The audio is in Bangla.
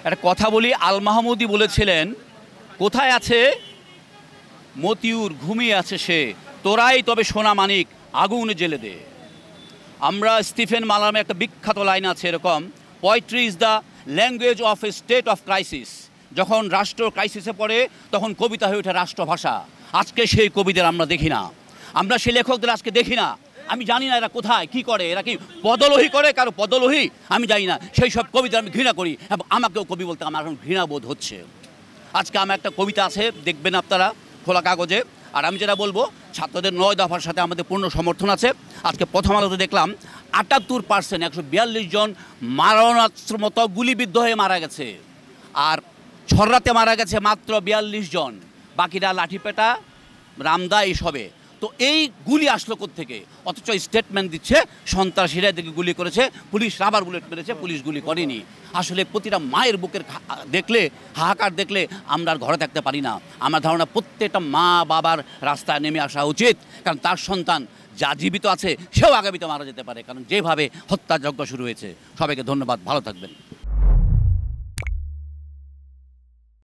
একটা কথা বলি, আল মাহমুদি বলেছিলেন, কোথায় আছে মতিউর, ঘুমিয়ে আছে সে, তোরাই তবে সোনা মানিক আগুন জেলে দে। আমরা স্টিফেন মালামের একটা বিখ্যাত লাইন আছে এরকম, poetry is the language of a state of crisis. যখন রাষ্ট্র ক্রাইসিসে পড়ে তখন কবিতা হয়ে ওঠে রাষ্ট্রভাষা। আজকে সেই কবিদের আমরা দেখি না, আমরা সেই লেখকদের আজকে দেখি না। আমি জানি না এরা কোথায় কি করে, এরা কি পদলোহী করে, কারো পদলোহী আমি জানি না। সেই সব কবিতা আমি ঘৃণা করি এবং আমাকেও কবি বলতে আমার এখন ঘৃণা বোধ হচ্ছে। আজকে আমার একটা কবিতা আছে, দেখবেন আপনারা খোলা কাগজে। আর আমি যেটা বলবো, ছাত্রদের 9 দফার সাথে আমাদের পূর্ণ সমর্থন আছে। আজকে প্রথম আলোতে দেখলাম 78% 142 জন মারণাস্ত্র মতো গুলিবিদ্ধ হয়ে মারা গেছে, আর ছররাতে মারা গেছে মাত্র 42 জন, বাকিরা লাঠিপেটা, রামদা এইসবে। তো এই গুলি আসলো কোত্থেকে? অথচ স্টেটমেন্ট দিচ্ছে সন্ত্রাসীরা এদিকে গুলি করেছে, পুলিশ রাবার বুলেট মেরেছে, পুলিশ গুলি করেনি। আসলে প্রতিটা মায়ের বুকের দেখলে, হাহাকার দেখলে আমরা আর ঘরে থাকতে পারি না। আমার ধারণা প্রত্যেকটা মা বাবার রাস্তায় নেমে আসা উচিত, কারণ তার সন্তান যা জীবিত আছে সেও আগামীতে মারা যেতে পারে, কারণ যেভাবে হত্যাযজ্ঞ শুরু হয়েছে। সবাইকে ধন্যবাদ, ভালো থাকবেন।